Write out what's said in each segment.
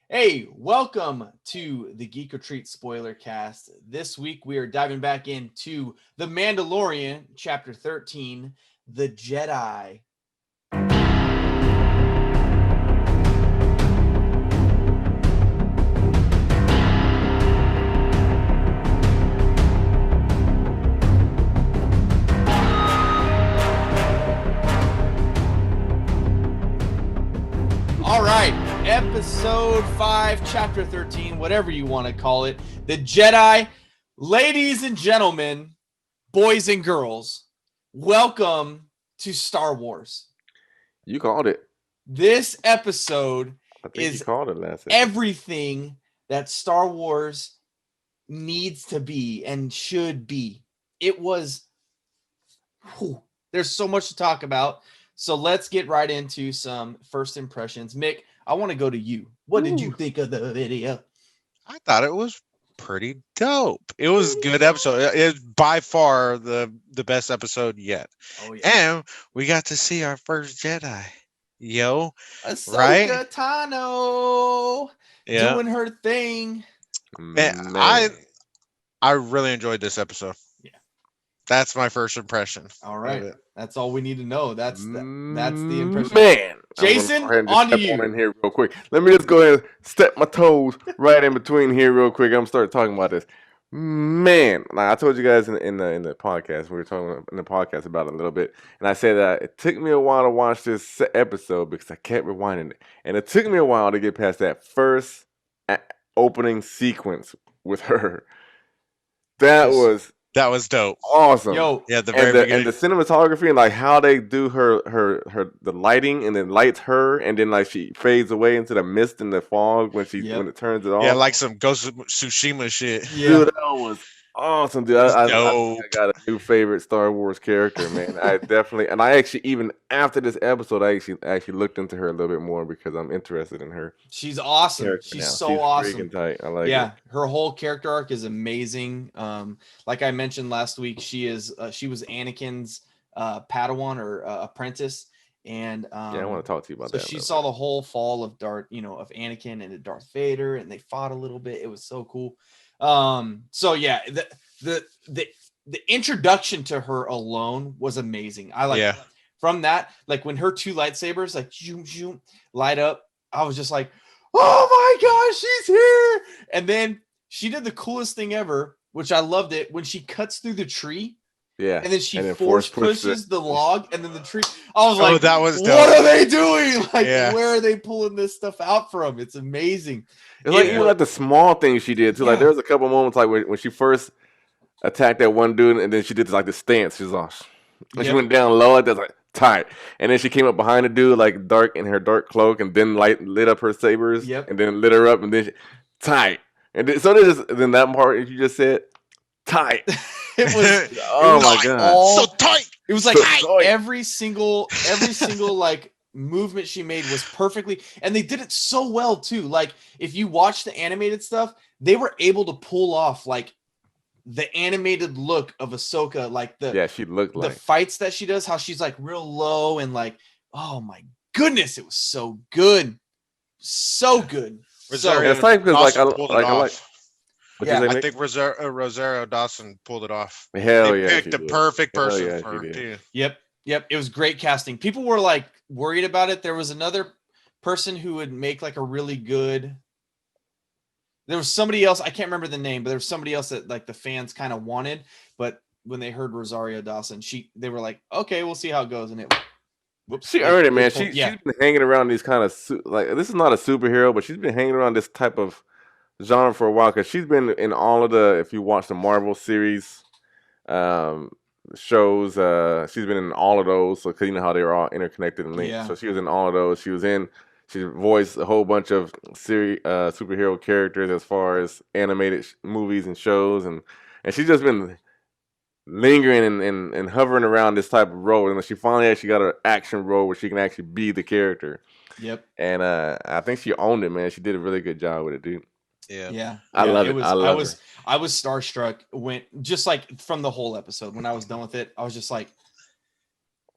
Hey, welcome to the Geek Retreat Spoiler Cast. This week we are diving back into The Mandalorian, Chapter 13, The Jedi. All right, episode 5, chapter 13, whatever you want to call it. The Jedi. Ladies and gentlemen, boys and girls, welcome to Star Wars. You called it. This episode I think you is called it last episode. everything that Star Wars needs to be and should be. It was, there's so much to talk about. So let's get right into some first impressions. Mick, I want to go to you. What did you think of the video? I thought it was pretty dope. It was a good episode. It's by far the best episode yet. Oh, yeah. And we got to see our first Jedi. Yo, Ahsoka right? Tano Yeah. doing her thing. Man, Man. I really enjoyed this episode. Yeah. That's my first impression. All of right. it. That's all we need to know. That's the impression. Man. Jason, I'm gonna go ahead and just on to step you. in here real quick. Let me just go ahead and step my toes right in between here real quick. I'm gonna start talking about this. Man, like I told you guys in the podcast, we were talking in the podcast about it a little bit, and I said that it took me a while to watch this episode because I kept rewinding it, and it took me a while to get past that first opening sequence with her. That was That was dope. awesome. Yo, Yeah, the and very the beginning. cinematography and like how they do her the lighting and then lights her and then like she fades away into the mist and the fog when Yep. when it turns it off. Yeah, like some Ghost of Tsushima shit. yeah. Dude, that was awesome, dude. It's I dope. think I got a new favorite Star Wars character, man. I definitely, and I actually even after this episode, I actually looked into her a little bit more because I'm interested in her She's awesome. character She's now. so She's awesome. freaking tight. I like Yeah, it. her whole character arc is amazing. Like I mentioned last week, she was Anakin's Padawan or apprentice, and Yeah, I want to talk to you about so that. she saw the whole fall of of Anakin and Darth Vader, and they fought a little bit. It was so cool. So yeah, the introduction to her alone was amazing. I like Yeah. from that, like when her two lightsabers like zoom, zoom, light up, I was just like, oh my gosh, she's here. And then she did the coolest thing ever, which I loved it, when she cuts through the tree Yeah, and then she and then force pushes pushes the log and then the tree. I was Oh, like, that was what dope. are they doing? Like, Yeah. where are they pulling this stuff out from? It's amazing. It's like It even was- like the small things she did too. Like Yeah. there was a couple moments like when she first attacked that one dude and then she did like the stance. She's like, and she Yep. went down low like that, like tight. And then she came up behind the dude like dark in her dark cloak and then lit up her sabers. Yep. And then lit her up and then tight. And then, so then that part you just said tight. It was Oh was my like god. all- So tight. It was like So tight. every single like movement she made was perfectly, and they did it so well too. Like if you watch the animated stuff, they were able to pull off like the animated look of Ahsoka, like Yeah, she looked the like fights that she does, how she's like real low and like, oh my goodness, it was so good, so good. So Rosario it's like because Dawson pulled it off. what Yeah, you say, I Nick? think Rosario Dawson pulled it off. Hell They yeah. picked she the did. perfect Hell person yeah, for she her did. too. Yep, it was great casting. People were like worried about it. There was another person who would make like a really good. There was somebody else, I can't remember the name, but there was somebody else that like the fans kind of wanted, but when they heard Rosario Dawson, they were like, okay, we'll see how it goes, and it. Whoops, She earned it, man. pulled- She's been hanging around these kind of like this is not a superhero, but she's been hanging around this type of genre for a while because she's been in all of the. If you watch the Marvel series um, shows, she's been in all of those. So 'cause you know how they were all interconnected and linked. Yeah. So she was in all of those. She voiced a whole bunch of superhero characters as far as animated movies and shows, and she's just been lingering and hovering around this type of role, and she finally actually got an action role where she can actually be the character. Yep. And I think she owned it, man. She did a really good job with it, dude. Yeah. Yeah. I love it. Was, I love I was starstruck when just like from the whole episode. When I was done with it, I was just like,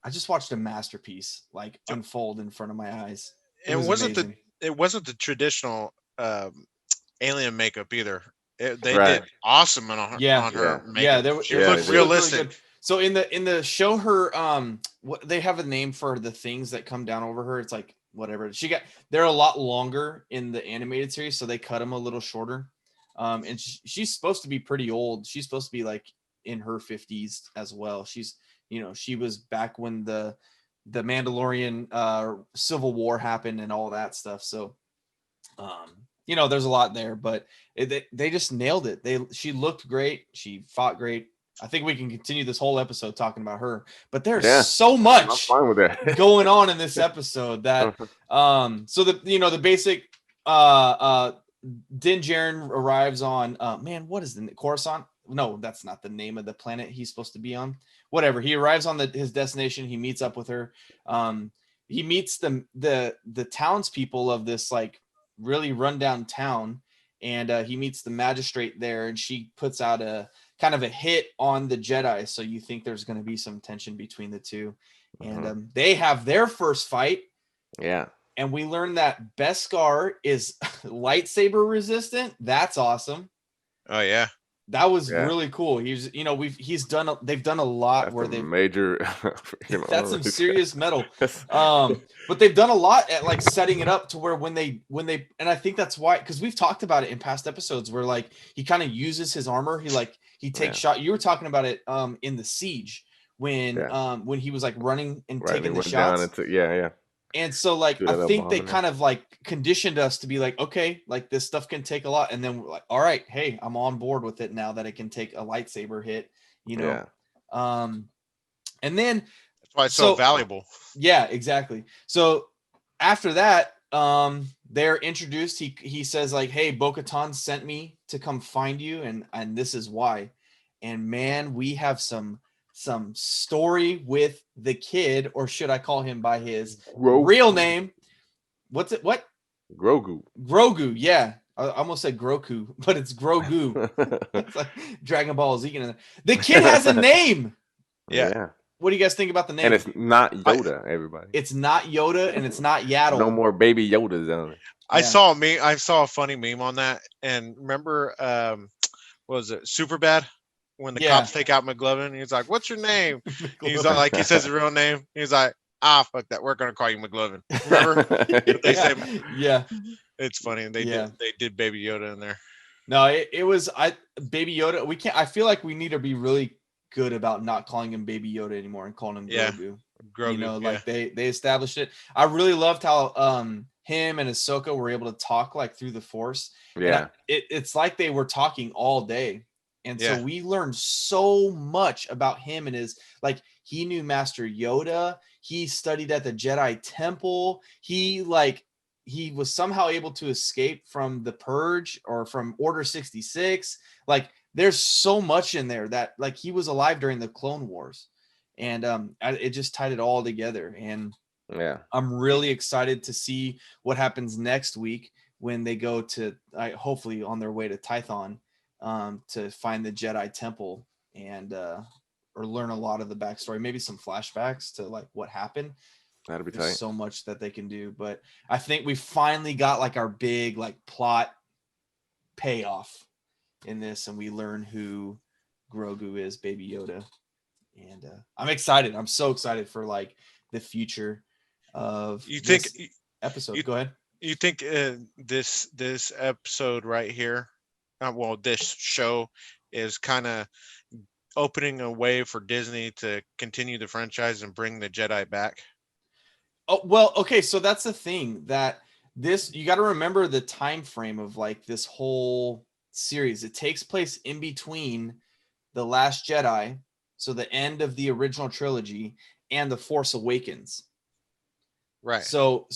I just watched a masterpiece like unfold in front of my eyes. It was wasn't amazing. the traditional alien makeup either. They Right. did awesome on her, Yeah. on her Yeah. Yeah, makeup. She it Yeah, looked they she did. looked really realistic. good. So in the show, her what they have a name for the things that come down over her. It's like whatever they're a lot longer in the animated series, so they cut them a little shorter. And she's supposed to be pretty old. She's supposed to be like in her 50s as well. She's she was back when the Mandalorian Civil War happened and all that stuff. So there's a lot there, but they just nailed it. She looked great. She fought great. I think we can continue this whole episode talking about her, but there's Yeah. so I'm much fine with that. going on in this episode that so the basic Din Djarin arrives on man, what is the Coruscant? No, that's not the name of the planet he's supposed to be on. Whatever. He arrives on his destination. He meets up with her. He meets the townspeople of this like really rundown town, and he meets the magistrate there, and she puts out a kind of a hit on the Jedi. So you think there's going to be some tension between the two, and they have their first fight. Yeah. And we learned that Beskar is lightsaber resistant. That's awesome. Oh yeah. That was Yeah. really cool. They've done a lot That's where a they've major. that's some serious metal. But they've done a lot at like setting it up to where when they and I think that's why, because we've talked about it in past episodes where like he kind of uses his armor. He takes shot. You were talking about it in the siege when he was like running and taking the shots. Yeah. And so like Dude, I think they kind of like conditioned us to be like, okay, like this stuff can take a lot. And then we're like, all right, hey, I'm on board with it now that it can take a lightsaber hit, Yeah. And then that's why it's so valuable. Yeah, exactly. So after that, they're introduced. He says like, hey, Bo-Katan sent me to come find you, and this is why. And man, we have some story with the kid, or should I call him by his real name? What's it? What? Grogu. Yeah. I almost said Grogu, but it's Grogu. It's like Dragon Ball Z. The kid has a name. Yeah. What do you guys think about the name? And it's not Yoda, everybody. It's not Yoda, and it's not Yaddle. No more baby Yodas on it. I saw a funny meme on that, and remember, what was it, Superbad? When the cops take out McLovin, he's like, "What's your name?" He's like, he says his real name. He's like, fuck that. We're gonna call you McLovin. Remember? They say, yeah. It's funny. They did Baby Yoda in there. No, it was Baby Yoda. We can't. I feel like we need to be really good about not calling him Baby Yoda anymore and calling him Grogu. Grogu. Like they established it. I really loved how him and Ahsoka were able to talk like through the Force. Yeah. It's like they were talking all day. And so we learned so much about him and his, like, he knew Master Yoda. He studied at the Jedi Temple. He was somehow able to escape from the Purge or from Order 66. Like, there's so much in there that, like, he was alive during the Clone Wars. And it just tied it all together. And I'm really excited to see what happens next week when they go to, hopefully on their way to Tython, to find the Jedi Temple and or learn a lot of the backstory, maybe some flashbacks to like what happened. That'd be There's tight. so much that they can do, but I think we finally got like our big like plot payoff in this, and we learn who Grogu is, Baby Yoda, and I'm excited. I'm so excited for like the future of this episode. Go ahead. You think this episode right here, this show is kind of opening a way for Disney to continue the franchise and bring the Jedi back? Oh, well, okay, so that's the thing that you got to remember the time frame of like this whole series. It takes place in between The Last Jedi, so the end of the original trilogy, and The Force Awakens. Right. So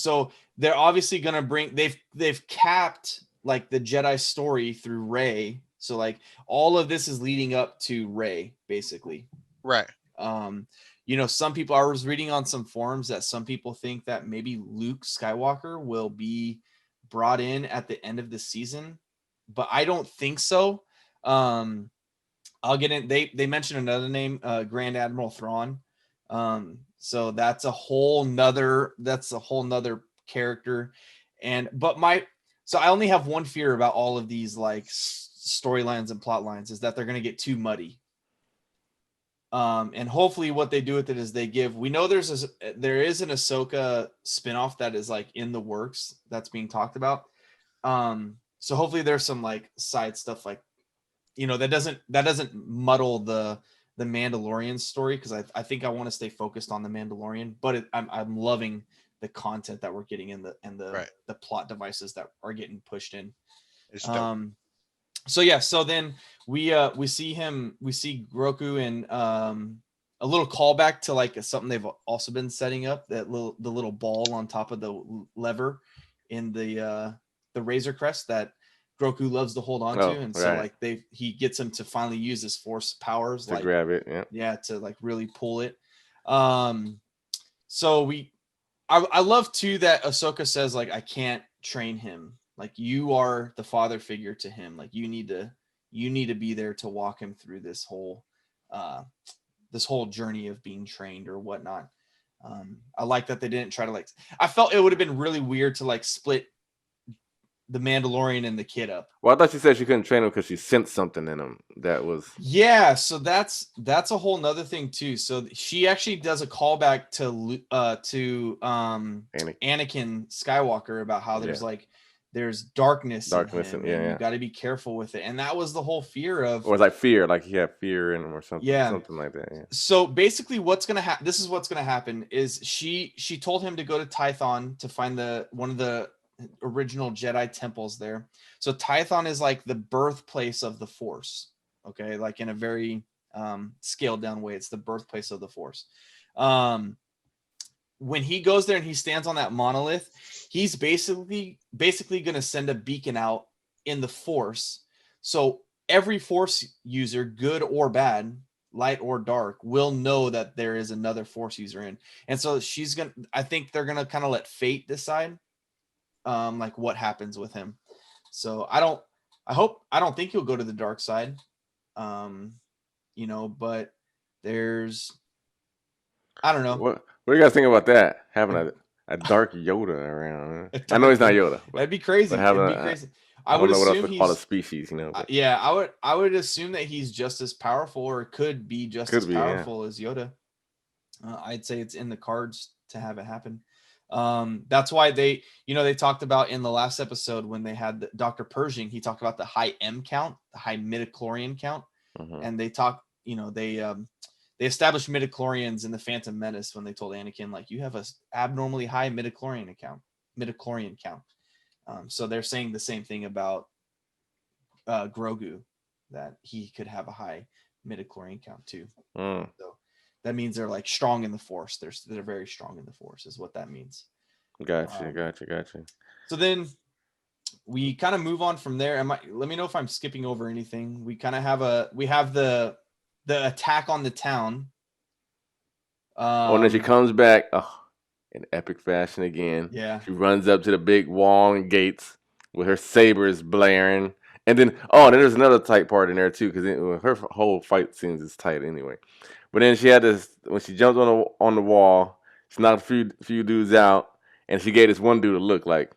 they're obviously going to bring, they've capped like the Jedi story through Rey. So like all of this is leading up to Rey, basically. Right. Some people, I was reading on some forums that some people think that maybe Luke Skywalker will be brought in at the end of the season, but I don't think so. I'll get in. They mentioned another name, Grand Admiral Thrawn. So that's a whole nother character. But So I only have one fear about all of these like storylines and plot lines is that they're going to get too muddy. And hopefully what they do with it is we know there is an Ahsoka spinoff that is like in the works that's being talked about. So hopefully there's some like side stuff like, that doesn't muddle the Mandalorian story, because I think I want to stay focused on the Mandalorian, but I'm loving the content that we're getting in the plot devices that are getting pushed in. It's dope. So then we see Grogu and a little callback to like something they've also been setting up, the little ball on top of the lever in the Razor Crest that Grogu loves to hold on to, and so like he gets him to finally use his force powers to grab it, to like really pull it. So I love too that Ahsoka says like, I can't train him. Like, you are the father figure to him. Like, you need to be there to walk him through this whole journey of being trained or whatnot. I like that they didn't try to like. I felt it would have been really weird to like split the Mandalorian and the kid up. Well, I thought she said she couldn't train him because she sensed something in him that was. Yeah, so that's a whole nother thing too. So she actually does a callback to Anakin Skywalker about how there's darkness in him, and you got to be careful with it. And that was the whole fear of, or like fear, like he had fear in him or something, something like that. Yeah. So basically what's going to happen, this is what's going to happen, is she told him to go to Tython to find one of the original Jedi temples there. So Tython is like the birthplace of the Force. Okay. Like in a very scaled down way, it's the birthplace of the Force. When he goes there and he stands on that monolith, he's basically going to send a beacon out in the Force. So every Force user, good or bad, light or dark, will know that there is another Force user in. And so I think they're going to kind of let fate decide like what happens with him. So I don't think he'll go to the dark side. But I don't know. What do you guys think about that? Having a dark Yoda around. I know he's not Yoda. That'd be crazy. I would don't know what else assume to call a species, Yeah, I would assume that he's just as powerful, or could be just as powerful as Yoda. I'd say it's in the cards to have it happen. That's why they talked about in the last episode when they had Dr. Pershing, he talked about the high M count, the high midichlorian count. And they they established midichlorians in the Phantom Menace when they told Anakin, like, you have a abnormally high midichlorian count. So they're saying the same thing about Grogu, that he could have a high midichlorian count too. So that means they're like strong in the Force. They're very strong in the Force is what that means. Gotcha. So then we kind of move on from there. Let me know if I'm skipping over anything. We kind of have the attack on the town. And then she comes back in epic fashion again. Yeah. She runs up to the big wall and gates with her sabers blaring. And then there's another tight part in there too, because her whole fight scenes is tight anyway. But then she had this, when she jumped on the wall, she knocked a few dudes out, and she gave this one dude a look like,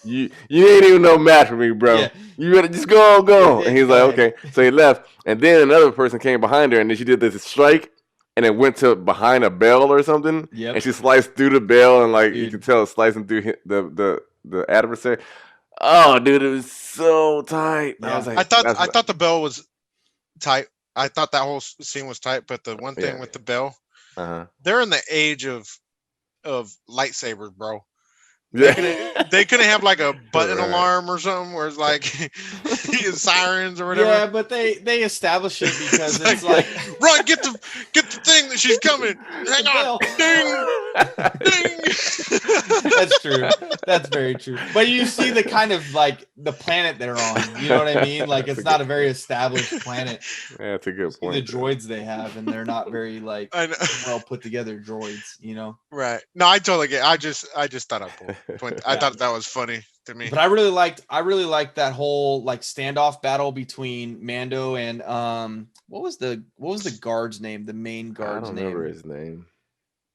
you ain't even no match for me, bro. Yeah. You better just go. And he's like, okay. So he left. And then another person came behind her, and then she did this strike, and it went to behind a bell or something. Yep. And she sliced through the bell, and like you can tell it's slicing through the adversary. Oh, dude, it was so tight. Yeah. I was like, I thought the bell was tight. I thought that whole scene was tight, but the one thing with the bell, they're in the age of lightsabers, bro. Yeah. They couldn't have like a button alarm or something where it's like sirens or whatever. Yeah, but they establish it because it's like run, get the thing that she's coming. Hang on, ding. That's true. That's very true. But you see the kind of like the planet they're on. You know what I mean? Like it's not a very established planet. Yeah, that's a good point. The droids they have, and they're not very like well put together droids. Right. No, I totally get. I just thought I thought that was funny to me. But I really liked that whole like standoff battle between Mando and what was the guard's name? The main guard's name. I don't remember his name.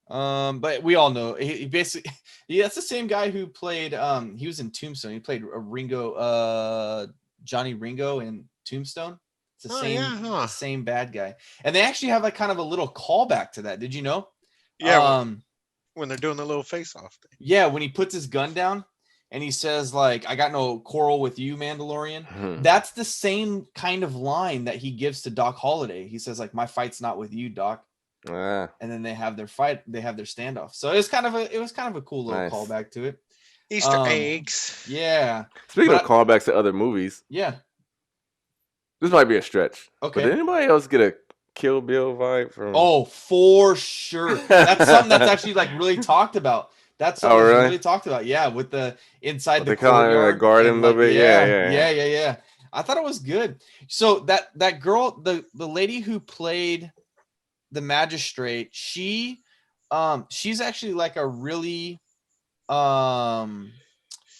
But we all know he basically that's the same guy who played he was in Tombstone. He played a Ringo Johnny Ringo in Tombstone. It's Oh yeah, the huh? same bad guy. And they actually have like kind of a little callback to that. Did you know? Yeah, when they're doing the little face-off thing. Yeah, when he puts his gun down and he says like I got no quarrel with you, Mandalorian. Mhm. That's the same kind of line that he gives to Doc Holliday. He says like my fight's not with you, Doc. Ah, And then they have their fight, they have their standoff. So it was kind of a cool little nice. callback to it. Easter eggs. Yeah. Speaking But of callbacks to other movies, Yeah. this might be a stretch. Okay. But did anybody else get a Kill Bill vibe from? Oh, for sure. That's something that's actually like really talked about. That's something that's really? really talked about. Yeah, with the inside What the they call it, courtyard garden and, a little bit? Yeah. I thought it was good. So that girl, the lady who played the magistrate, she's actually like a really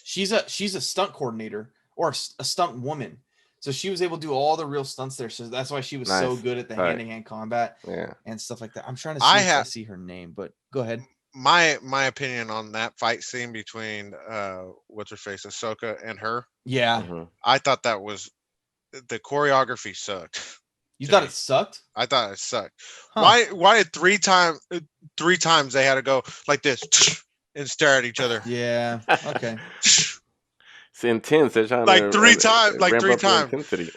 she's a stunt coordinator or a stunt woman. So she was able to do all the real stunts there. So that's why she was so Nice. good at the Right. hand-to-hand combat Yeah. and stuff like that. I'm trying to see if I see her name, but go ahead. My opinion on that fight scene between what's her face, Ahsoka, and her. Yeah. Mhm. I thought that was the choreography sucked. You to thought me. it sucked? I thought it sucked. Huh. Why did three times they had to go like this and stare at each other? Yeah. Okay. It's intense. They're trying Like to three times, like ramp three up the times. intensity.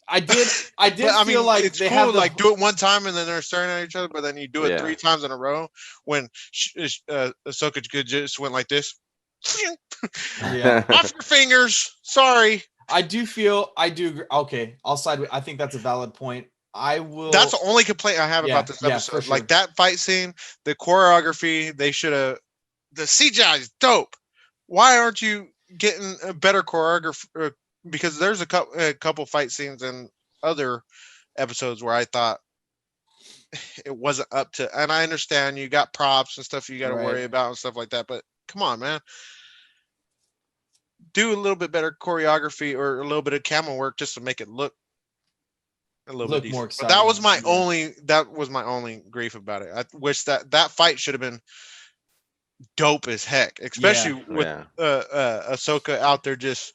I did But, I feel mean, like it's they cool have to the like do it one time and then they're staring at each other, but then you do it Yeah. 3 times in a row when Ahsoka could just went like this. yeah. Off your fingers. Sorry. I do agree. Okay, I'll side with. I think that's a valid point. I will. That's the only complaint I have about this yeah, episode. for sure. Like that fight scene, the choreography, they should have. The CGI is dope. Why aren't you getting a better choreographer? Because there's a couple fight scenes in other episodes where I thought it wasn't up to. And I understand you got props and stuff you got to Right. worry about and stuff like that. But come on, man. Do a little bit better choreography or a little bit of camera work just to make it look a little Look bit more decent. But that was my exciting, only grief about it. I wish that fight should have been dope as heck, especially with Ahsoka out there just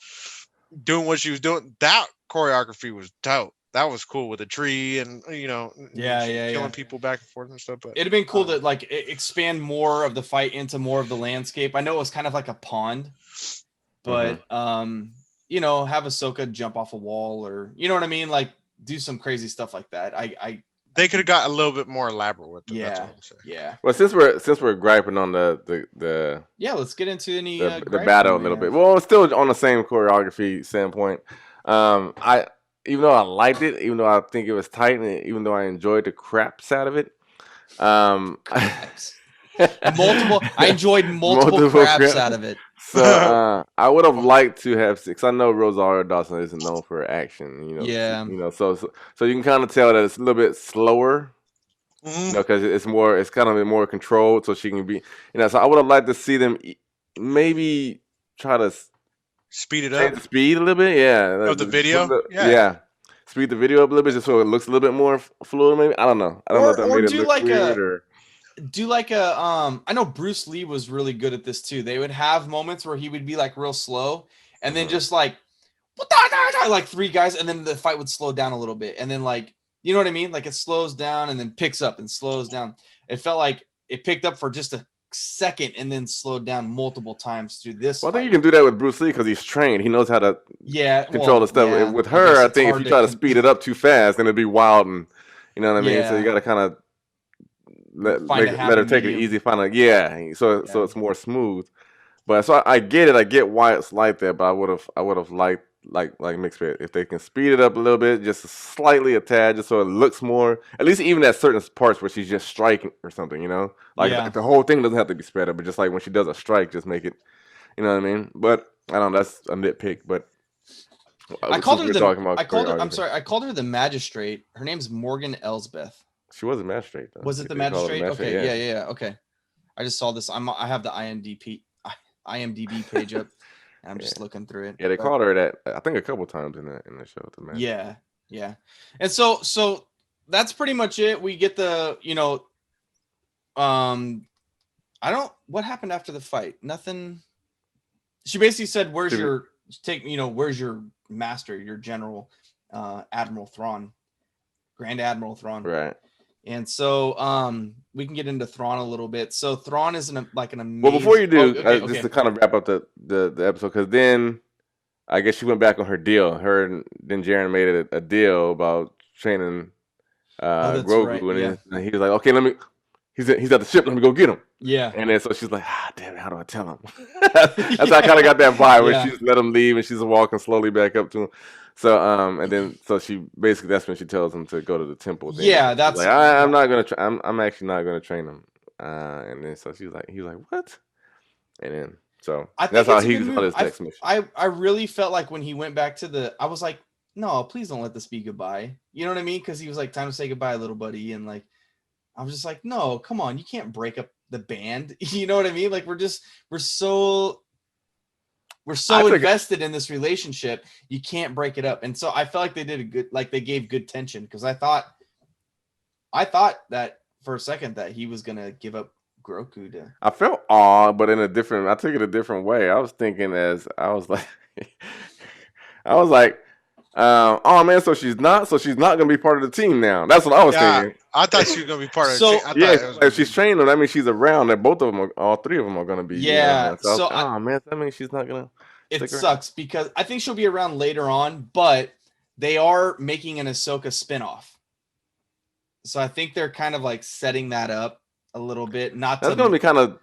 doing what she was doing. That choreography was dope. That was cool with the tree and killing people back and forth and stuff. But it'd have been cool to like expand more of the fight into more of the landscape. I know it was kind of like a pond, but have Ahsoka jump off a wall or you know what I mean, like do some crazy stuff like that. They could have got a little bit more elaborate with it. That's what I'm saying. Yeah. Well, since we're griping on the let's get into any the battle a little bit. Well, it's still on the same choreography standpoint. I even though I liked it, even though I think it was tight, and even though I enjoyed the craps out of it, I enjoyed multiple craps out of it. So I would have liked to have because I know Rosario Dawson isn't known for action, so you can kind of tell that it's a little bit slower, because it's kind of more controlled, so she can be, so I would have liked to see them maybe try to speed it up, speed a little bit, of the video, speed the video up a little bit just so it looks a little bit more fluid. Maybe I don't know if that made it look weird or. Do like I know Bruce Lee was really good at this too. They would have moments where he would be like real slow and then just like 3 guys and then the fight would slow down a little bit and then like you know what I mean, like it slows down and then picks up and slows down. It felt like it picked up for just a second and then slowed down multiple times through this. Well, I think you can do that with Bruce Lee because he's trained. He knows how to control the stuff. Yeah, with her, I think if you try to speed it up too fast, then it'd be wild and you know what I mean. So you got to kind of let her take it easy. So it's more smooth. But so I get it. I get why it's like that. But I would have liked like mixed fit if they can speed it up a little bit, just slightly a tad, just so it looks more. At least even at certain parts where she's just striking or something, like the whole thing doesn't have to be sped up, but just like when she does a strike, just make it. You know what I mean? But I don't know. That's a nitpick. But I called her I called her the magistrate. Her name's Morgan Elsbeth. She was a magistrate, though. Was it the magistrate? Okay, yeah. Okay. I just saw this. I have the IMDb page up. And I'm just looking through it. Yeah, they called her that. I think a couple times in the show. The magistrate. Yeah. And so that's pretty much it. We get the I don't. What happened after the fight? Nothing. She basically said, "Where's where's your master, your general, Admiral Thrawn, Grand Admiral Thrawn?" Right. And so we can get into Thrawn a little bit. So Thrawn is an amazing. Well, before you do, okay, just to kind of wrap up the episode, because then I guess she went back on her deal. Her and then Jaren made a deal about training that's Grogu, right, and yeah. then he was like, "Okay, he's at the ship. Let me go get him." Yeah. And then so she's like, damn it, how do I tell him? That's how I kind of got that vibe where she just let him leave and she's walking slowly back up to him. So and then so she basically that's when she tells him to go to the temple. Thing. Yeah, She's that's like I'm not gonna. I'm actually not gonna train him. And then so he was like, what? And then so that's how he was on his next mission. I really felt like when he went back to I was like, no, please don't let this be goodbye. You know what I mean? Because he was like, time to say goodbye, little buddy, and like. I was just like, no, come on, you can't break up the band. You know what I mean? Like we're so invested in this relationship, you can't break it up. And so I felt like they did they gave good tension because I thought that for a second that he was gonna give up Grogu to. I felt awe, but I took it a different way. I was thinking I was like, oh man, so she's not gonna be part of the team now. That's what I was thinking. I thought she was gonna be part of the team. If she's training them, that means she's around. That both of them, all three of them, are gonna be. Yeah. Oh man, that means she's not gonna. It sucks because I think she'll be around later on, but they are making an Ahsoka spinoff. So I think they're kind of like setting that up a little bit. That's gonna be kind of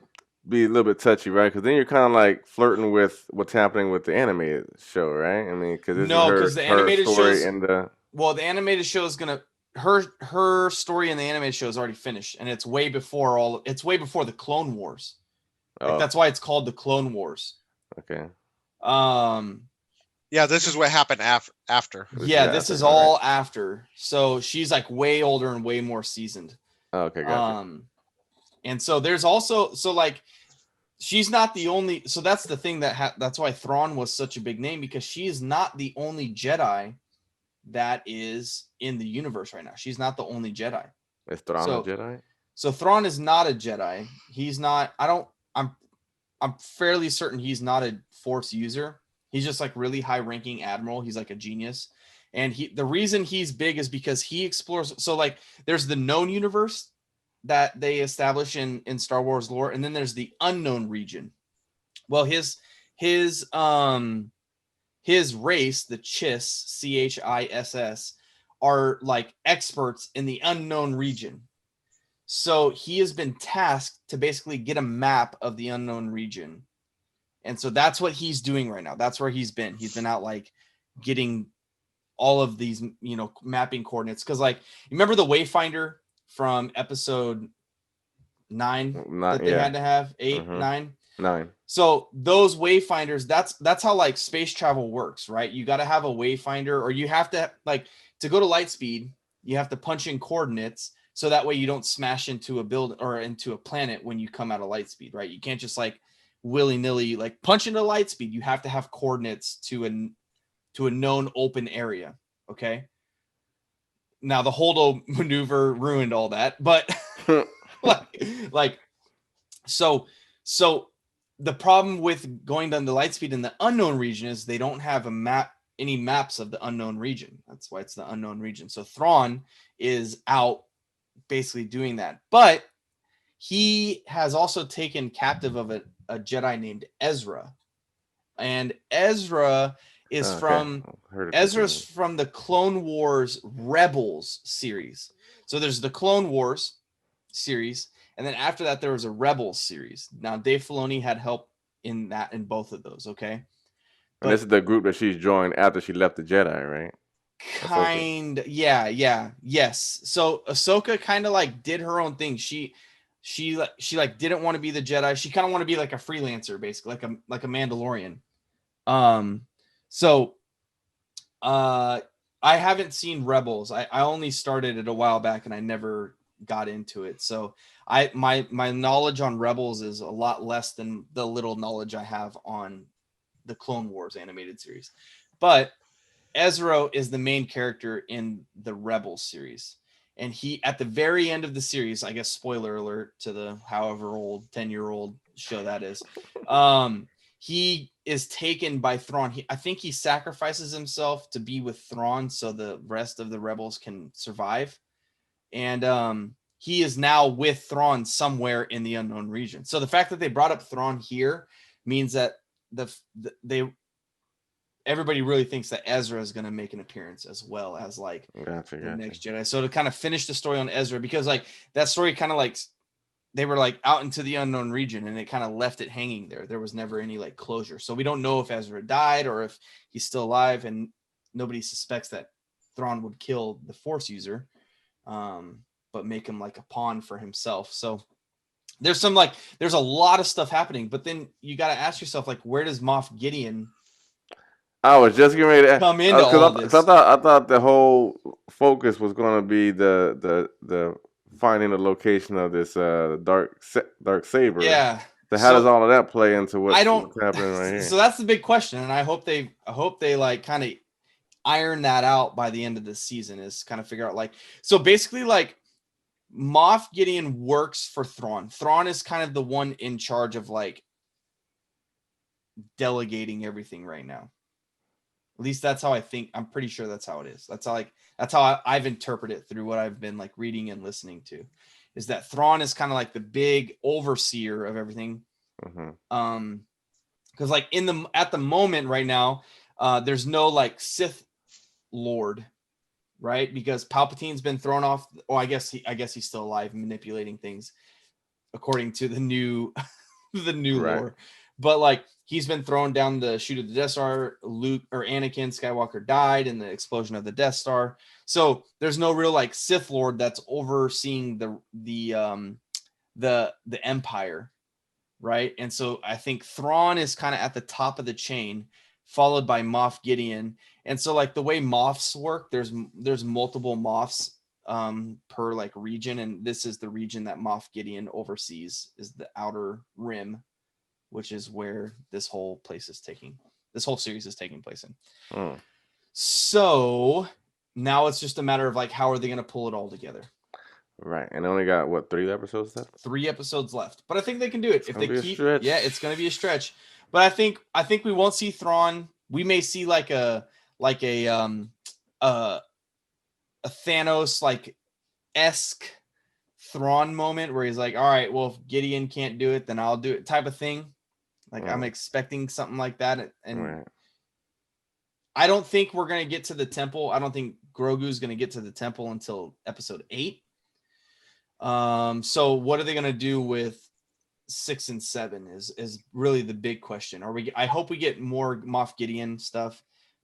be a little bit touchy, right? Because then you're kind of like flirting with what's happening with the animated show, right? I mean, because the animated story show the animated show is gonna her story in the animated show is already finished, and it's way before the Clone Wars. Like, that's why it's called the Clone Wars. Okay. Yeah, this is what happened after. This is all after. So she's like way older and way more seasoned. Okay, gotcha. And so there's also she's not the only. So that's the thing that's why Thrawn was such a big name, because she is not the only Jedi that is in the universe right now. She's not the only Jedi. Is Thrawn a Jedi? So Thrawn is not a Jedi. He's not. I'm fairly certain he's not a Force user. He's just like really high ranking admiral. He's like a genius. And the reason he's big is because he explores. So like there's the known universe that they establish in Star Wars lore, and then there's the unknown region. Well, his race, the CHISS, are like experts in the unknown region. So he has been tasked to basically get a map of the unknown region. And so that's what he's doing right now. That's where he's been. He's been out like getting all of these, mapping coordinates. Because like, you remember the Wayfinder from episode 9 that they had to have? 8, 9? So those Wayfinders, that's how like space travel works, right? You got to have a Wayfinder, or you have to to go to light speed, you have to punch in coordinates. So that way you don't smash into a building or into a planet when you come out of light speed, right? You can't just like willy-nilly like punch into light speed. You have to have coordinates to a known open area. Okay. Now the Holdo maneuver ruined all that, but so the problem with going down the light speed in the unknown region is they don't have any maps of the unknown region. That's why it's the unknown region. So Thrawn is out basically doing that, but he has also taken captive of a Jedi named Ezra, and Ezra is from the Clone Wars Rebels series. So there's the Clone Wars series, and then after that there was a Rebels series. Now Dave Filoni had help in both of those. Okay, and this is the group that she's joined after she left the Jedi, right? Yes. So Ahsoka kind of like did her own thing. She like didn't want to be the Jedi. She kind of want to be like a freelancer, basically, like a Mandalorian. So I haven't seen Rebels. I only started it a while back and I never got into it. So my knowledge on Rebels is a lot less than the little knowledge I have on the Clone Wars animated series. But Ezra is the main character in the Rebels series. and he at the very end of the series, I guess spoiler alert to the however old 10-year-old show that is, he is taken by Thrawn. I think he sacrifices himself to be with Thrawn so the rest of the rebels can survive, and he is now with Thrawn somewhere in the unknown region. So the fact that they brought up Thrawn here means that everybody really thinks that Ezra is going to make an appearance as well as like Gotcha. next Jedi. So to kind of finish the story on Ezra, because like that story kind of like they were like out into the unknown region and it kind of left it hanging there. There was never any like closure. So we don't know if Ezra died or if he's still alive, and nobody suspects that Thrawn would kill the Force user, but make him like a pawn for himself. So there's a lot of stuff happening, but then you got to ask yourself, like, where does Moff Gideon I was just getting ready to come into all this? I thought the whole focus was going to be the finding the location of this dark saber. Yeah. So how does all of that play into what's happening right here? So that's the big question, and I hope they like kind of iron that out by the end of the season, is kind of figure out like, so basically like Moff Gideon works for Thrawn. Thrawn is kind of the one in charge of like delegating everything right now. At least that's how I think. I'm pretty sure that's how it is. That's how I've interpreted it through what I've been like reading and listening to, is that Thrawn is kind of like the big overseer of everything. Mm-hmm. Because like at the moment right now, there's no like Sith Lord, right? Because Palpatine's been thrown off. Oh, I guess he's still alive, manipulating things according to the new lore. But like he's been thrown down the chute of the Death Star. Luke or Anakin Skywalker died in the explosion of the Death Star. So there's no real like Sith Lord that's overseeing the Empire, right? And so I think Thrawn is kind of at the top of the chain, followed by Moff Gideon. And so like the way Moffs work, there's multiple Moffs per like region, and this is the region that Moff Gideon oversees, is the Outer Rim, which is where this whole series is taking place in. So now it's just a matter of like, how are they going to pull it all together? Right. And they only got what, 3 episodes left? 3 episodes left. But I think they can do it. If they keep, yeah, it's going to be a stretch. But I think we won't see Thrawn. We may see like a Thanos like esque Thrawn moment where he's like, all right, well, if Gideon can't do it, then I'll do it, type of thing. Like I'm expecting something like that. And I don't think we're going to get to the temple. I don't think Grogu's going to get to the temple until episode 8. So what are they going to do with 6 and 7 is really the big question. I hope we get more Moff Gideon stuff.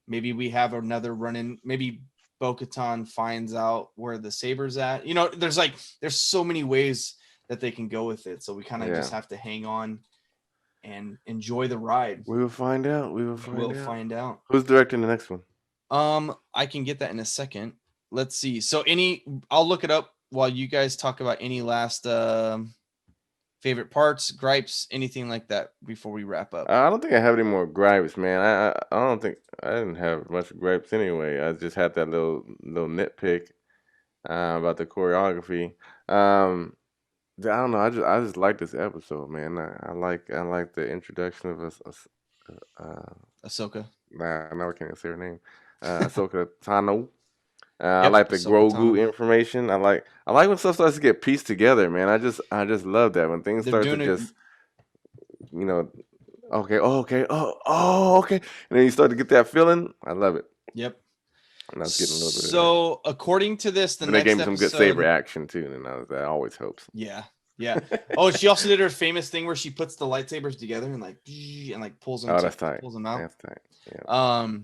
Maybe we have another run-in. Maybe Bo-Katan finds out where the saber's at. You know, there's so many ways that they can go with it. So we kind of just have to hang on and enjoy the ride. We will find out. Find out. Who's directing the next one? I can get that in a second. Let's see. So I'll look it up while you guys talk about any last favorite parts, gripes, anything like that before we wrap up. I don't think I have any more gripes, man. I don't think I didn't have much gripes anyway. I just had that little nitpick about the choreography. I don't know. I just like this episode, man. I like the introduction of Ahsoka. Nah, I never can't say her name. Ahsoka Tano. Yep, I like the Ahsoka Grogu Tano. information. I like when stuff starts to get pieced together, man. I just love that when things start to just, you know, okay, okay, okay, and then you start to get that feeling. I love it. Yep. And I was getting a little bit. So according to this, and they gave me some good saber action too, and that always helps. Yeah. Oh, she also did her famous thing where she puts the lightsabers together and like pulls them. Oh, that's tight. Pulls them out. That's tight. Yeah.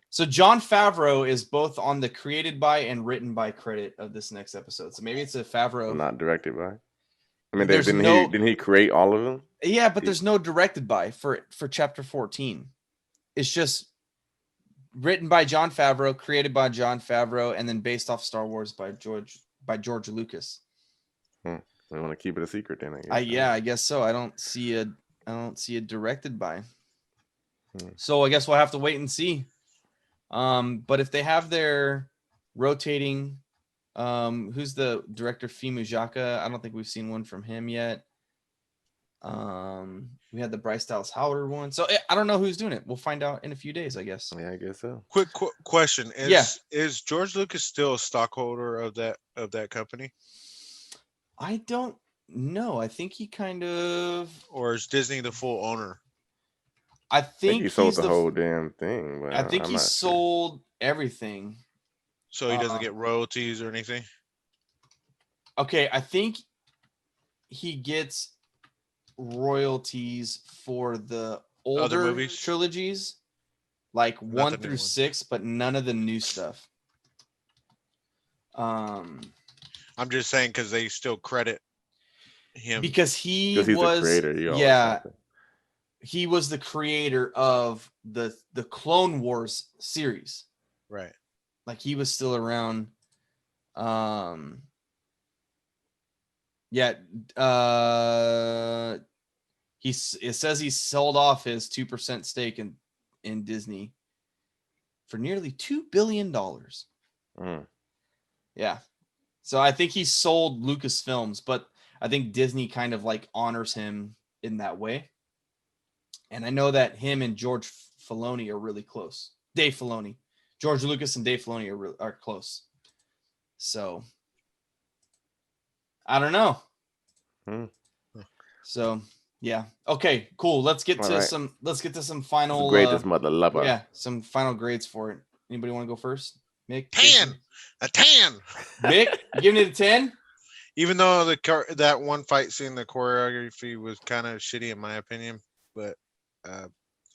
So Jon Favreau is both on the created by and written by credit of this next episode. So maybe it's a Favreau. Not directed by. I mean, didn't he create all of them? Yeah, but there's no directed by for chapter 14. It's just written by Jon Favreau, created by Jon Favreau, and then based off Star Wars by George Lucas. I want to keep it a secret then, I guess. I guess so. I don't see it directed by. So I guess we'll have to wait and see. But if they have their rotating Who's the director? Fumujaka. I don't think we've seen one from him yet. We had the Bryce Dallas Howard one. So I don't know who's doing it. We'll find out in a few days, I guess. Yeah, I guess so. Quick question: Yeah. Is George Lucas still a stockholder of that company, I don't know. I think he kind of. or is Disney the full owner? I I think think he sold he's the whole damn thing. But I think I'm he not sure. sold everything. So he doesn't get royalties or anything. Okay, I think he gets royalties for the older movies? trilogies, like Not 1 the new through ones. 6, but none of the new stuff. I'm just saying because they still credit him. Because he Because he's the was creator. He always yeah, something. he was the creator of the Clone Wars series. Right. Like he was still around. Yeah, it says he sold off his 2% stake in Disney for nearly $2 billion. Yeah. So I think he sold Lucasfilms, but I think Disney kind of like honors him in that way. And I know that him and George Filoni are really close. Dave Filoni. George Lucas and Dave Filoni are close. So I don't know. So yeah. Okay, cool. Let's get to some final greatest mother lover. Yeah, some final grades for it. Anybody want to go first? Mick? 10. A 10. Mick, you giving it a 10? Even though that one fight scene, the choreography was kind of shitty in my opinion, but I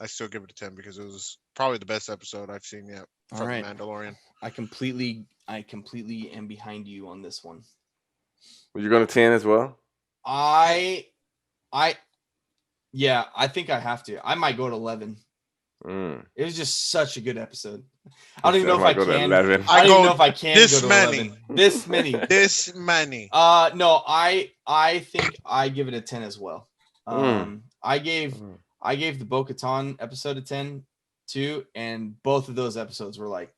still give it a 10 because it was probably the best episode I've seen yet from The Mandalorian. I completely am behind you on this one. Were you going to 10 as well? I think I have to. I might go to 11. It was just such a good episode. I don't even know if I can. I don't even know if I can this go to many. 11. This many. This many. No, I think I give it a 10 as well. I gave the Bo-Katan episode a 10 too, and both of those episodes were like,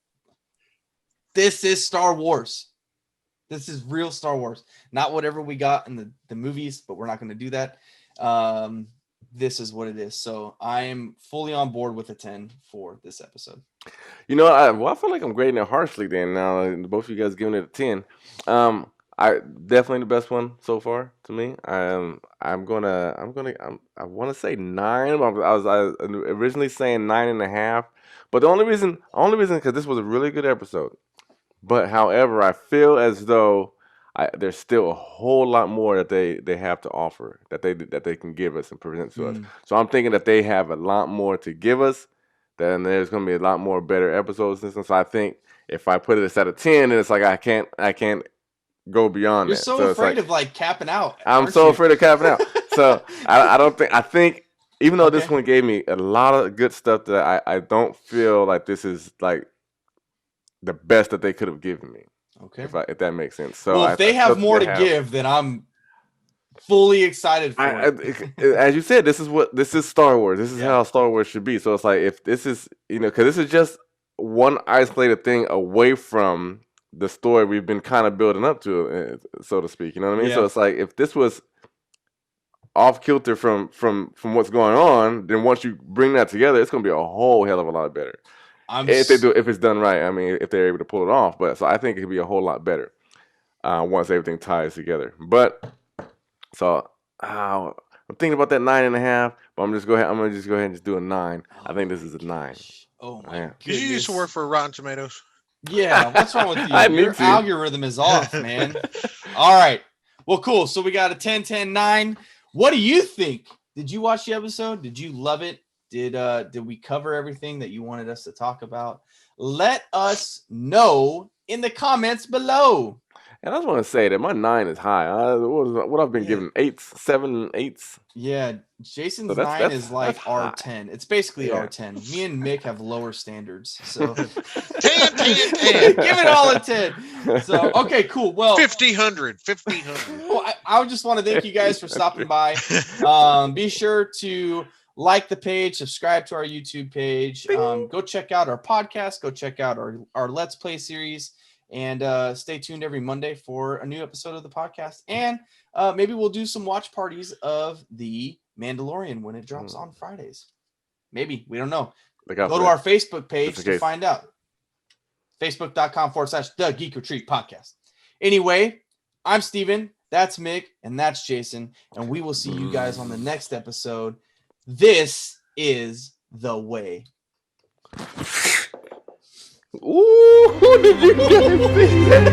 this is Star Wars. This is real Star Wars. Not whatever we got in the movies, but we're not going to do that. This is what it is. So I am fully on board with a 10 for this episode. You know, I feel like I'm grading it harshly then. Now both of you guys giving it a 10. I definitely the best one so far to me. I want to say 9. I was originally saying 9.5, but the only reason because this was a really good episode. But however, I feel as though there's still a whole lot more that they have to offer, that they can give us and present to us. So I'm thinking that they have a lot more to give us. Then there's going to be a lot more better episodes. And so I think if I put it at a 10, then it's like I can't go beyond You're that. so afraid of like capping out. I'm so afraid of capping out. So I think even though this one gave me a lot of good stuff, that I don't feel like this is like the best that they could have given me. Okay. If that makes sense. So well, if they have more to give, then I'm fully excited for it. As you said, this is Star Wars. This is how Star Wars should be. So it's like, if this is, because this is just one isolated thing away from the story we've been kind of building up to, so to speak. You know what I mean? Yeah. So it's like, if this was off kilter from what's going on, then once you bring that together, it's going to be a whole hell of a lot better. If it's done right. I mean, if they're able to pull it off. But so I think it could be a whole lot better once everything ties together. But so I'm thinking about that 9.5. But I'm gonna just go ahead and just do a 9. I think this is a 9. Oh my Man. Did you used to work for Rotten Tomatoes? Yeah, what's wrong with you? Your algorithm is off, man. All right. Well, cool. So we got a 10, 10, 9. What do you think? Did you watch the episode? Did you love it? Did we cover everything that you wanted us to talk about? Let us know in the comments below. And I just want to say that my 9 is high. What I've been given 8s, 7, 8s. Yeah, Jason's 9 is like R10. It's basically R10. Me and Mick have lower standards. So 10. Give it all a 10. So okay, cool. Well, 50-100. Well, I just want to thank you guys for stopping by. Be sure to like the page, subscribe to our YouTube page. Go check out our podcast. Go check out our Let's Play series. And stay tuned every Monday for a new episode of the podcast. And maybe we'll do some watch parties of the Mandalorian when it drops on Fridays. Maybe. We don't know. Go to our Facebook page to find out. Facebook.com/The Geek Retreat Podcast. Anyway, I'm Steven. That's Mick. And that's Jason. And we will see you guys on the next episode. This is The Way. Ooh, did you guys see that?